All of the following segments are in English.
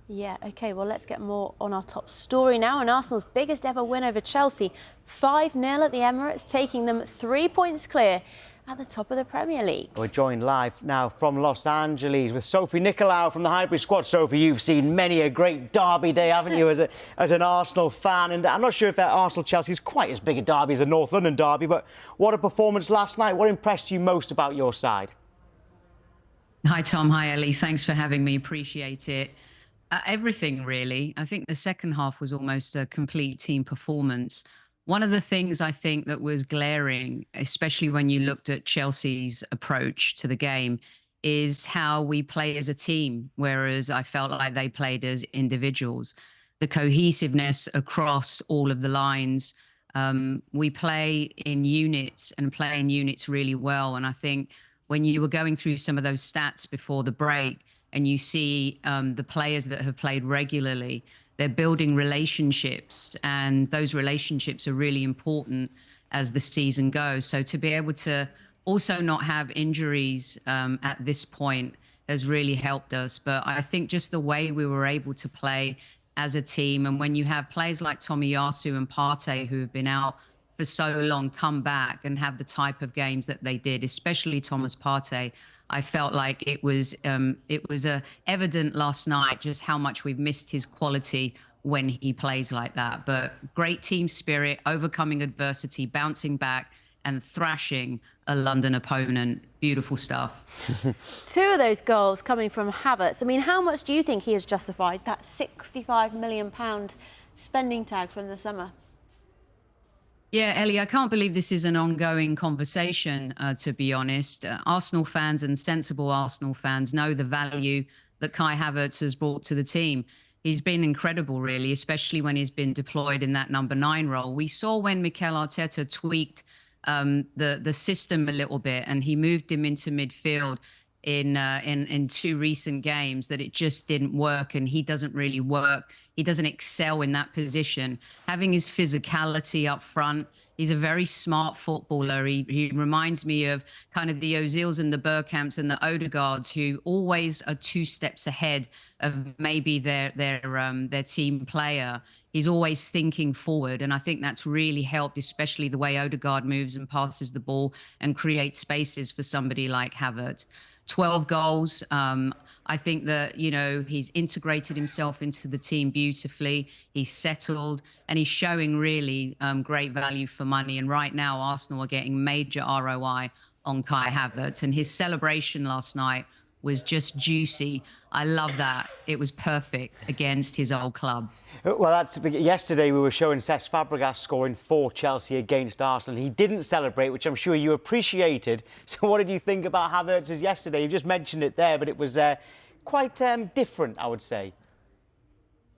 Yeah, OK, well, let's get more on our top story now. And Arsenal's biggest ever win over Chelsea, 5-0 at the Emirates, taking them 3 points clear at the top of the Premier League. We're joined live now from Los Angeles with Sophie Nicolau from the Highbury squad. Sophie, you've seen many a great derby day, haven't you, as an Arsenal fan? And I'm not sure if Arsenal-Chelsea is quite as big a derby as a North London derby, but what a performance last night. What impressed you most about your side? Hi, Tom. Hi, Ellie. Thanks for having me. Appreciate it. Everything, really. I think the second half was almost a complete team performance. One of the things I think that was glaring, especially when you looked at Chelsea's approach to the game, is how we play as a team, whereas I felt like they played as individuals. The cohesiveness across all of the lines. We play in units and play in units really well. And I think when you were going through some of those stats before the break, and you see the players that have played regularly, they're building relationships, and those relationships are really important as the season goes. So to be able to also not have injuries at this point has really helped us. But I think just the way we were able to play as a team, and when you have players like Tomiyasu and Partey who have been out for so long come back and have the type of games that they did, especially Thomas Partey, I felt like it was evident last night just how much we've missed his quality when he plays like that. But great team spirit, overcoming adversity, bouncing back and thrashing a London opponent. Beautiful stuff. Two of those goals coming from Havertz. I mean, how much do you think he has justified that £65 million spending tag from the summer? Yeah, Ellie, I can't believe this is an ongoing conversation, to be honest. Arsenal fans and sensible Arsenal fans know the value that Kai Havertz has brought to the team. He's been incredible, really, especially when he's been deployed in that number 9 role. We saw when Mikel Arteta tweaked the system a little bit and he moved him into midfield in 2 recent games that it just didn't work, and he doesn't really work. He doesn't excel in that position. Having his physicality up front, he's a very smart footballer. He reminds me of kind of the Ozils and the Bergkamps and the Odegaards, who always are 2 steps ahead of maybe their team player. He's always thinking forward, and I think that's really helped, especially the way Odegaard moves and passes the ball and creates spaces for somebody like Havertz. 12 goals. I think that, you know, he's integrated himself into the team beautifully. He's settled and he's showing really great value for money. And right now, Arsenal are getting major ROI on Kai Havertz. And his celebration last night was just juicy. I love that. It was perfect against his old club. Well, yesterday we were showing Cesc Fabregas scoring for Chelsea against Arsenal. He didn't celebrate, which I'm sure you appreciated. So what did you think about Havertz's yesterday? You just mentioned it there, but it was quite different, I would say.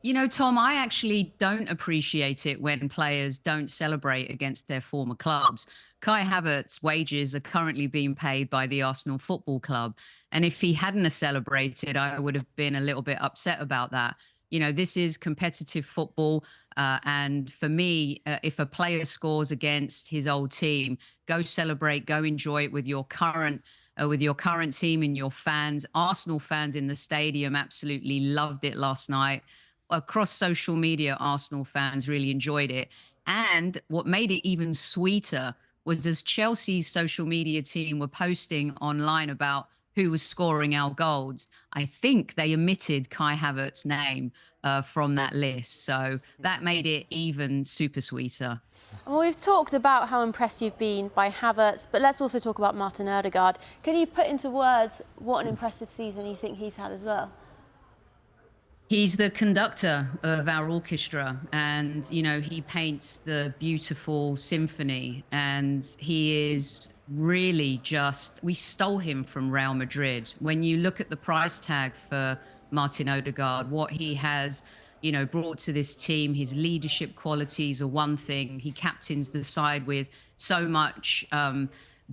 You know, Tom, I actually don't appreciate it when players don't celebrate against their former clubs. Kai Havertz's wages are currently being paid by the Arsenal Football Club. And if he hadn't have celebrated, I would have been a little bit upset about that. You know, this is competitive football. And for me, if a player scores against his old team, go celebrate, go enjoy it with your current team and your fans. Arsenal fans in the stadium absolutely loved it last night. Across social media, Arsenal fans really enjoyed it. And what made it even sweeter was as Chelsea's social media team were posting online about who was scoring our goals, I think they omitted Kai Havertz's name from that list. So that made it even super sweeter. Well, we've talked about how impressed you've been by Havertz, but let's also talk about Martin Odegaard. Can you put into words what an impressive season you think he's had as well? He's the conductor of our orchestra, and, you know, he paints the beautiful symphony, and he is really just, we stole him from Real Madrid. When you look at the price tag for Martin Odegaard, what he has, you know, brought to this team, his leadership qualities are one thing. He captains the side with so much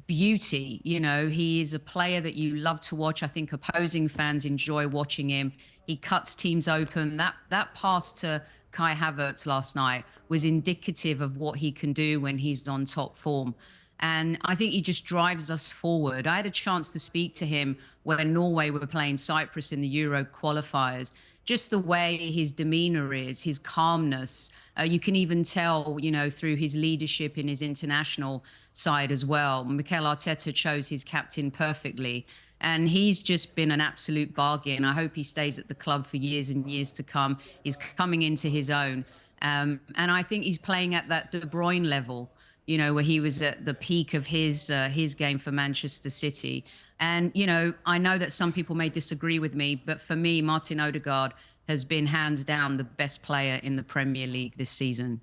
beauty. You know, he is a player that you love to watch. I think opposing fans enjoy watching him. He cuts teams open. That pass to Kai Havertz last night was indicative of what he can do when he's on top form. And I think he just drives us forward. I had a chance to speak to him when Norway were playing Cyprus in the Euro qualifiers. just the way his demeanour is, his calmness. You can even tell, you know, through his leadership in his international side as well. Mikel Arteta chose his captain perfectly. And he's just been an absolute bargain. I hope he stays at the club for years and years to come. He's coming into his own. And I think he's playing at that De Bruyne level, you know, where he was at the peak of his game for Manchester City. And, you know, I know that some people may disagree with me, but for me, Martin Odegaard has been hands down the best player in the Premier League this season.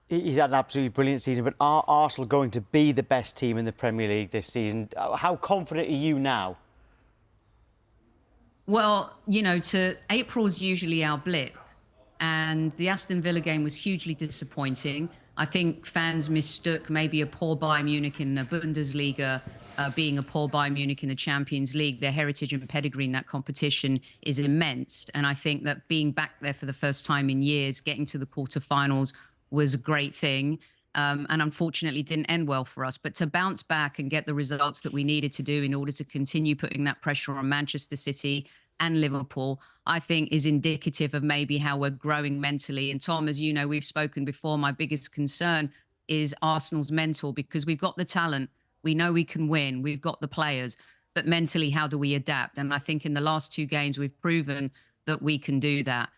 He's had an absolutely brilliant season, but are Arsenal going to be the best team in the Premier League this season? How confident are you now? Well, you know, April's usually our blip, and the Aston Villa game was hugely disappointing. I think fans mistook maybe a poor Bayern Munich in the Bundesliga being a poor Bayern Munich in the Champions League. Their heritage and pedigree in that competition is immense, and I think that being back there for the first time in years, getting to the quarterfinals was a great thing. And unfortunately didn't end well for us. But to bounce back and get the results that we needed to do in order to continue putting that pressure on Manchester City and Liverpool, I think is indicative of maybe how we're growing mentally. And Tom, as you know, we've spoken before, my biggest concern is Arsenal's mental, because we've got the talent. We know we can win. We've got the players. But mentally, how do we adapt? And I think in the last 2 games, we've proven that we can do that.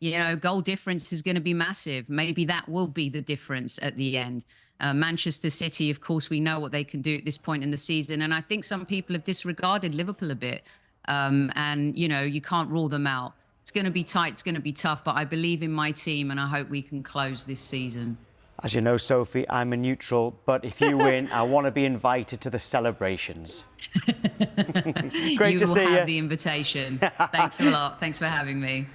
You know, goal difference is going to be massive. Maybe that will be the difference at the end. Manchester City, of course, we know what they can do at this point in the season. And I think some people have disregarded Liverpool a bit. And, you know, you can't rule them out. It's going to be tight. It's going to be tough. But I believe in my team, and I hope we can close this season. As you know, Sophie, I'm a neutral. But if you win, I want to be invited to the celebrations. Great to see you. You will have the invitation. Thanks a lot. Thanks for having me.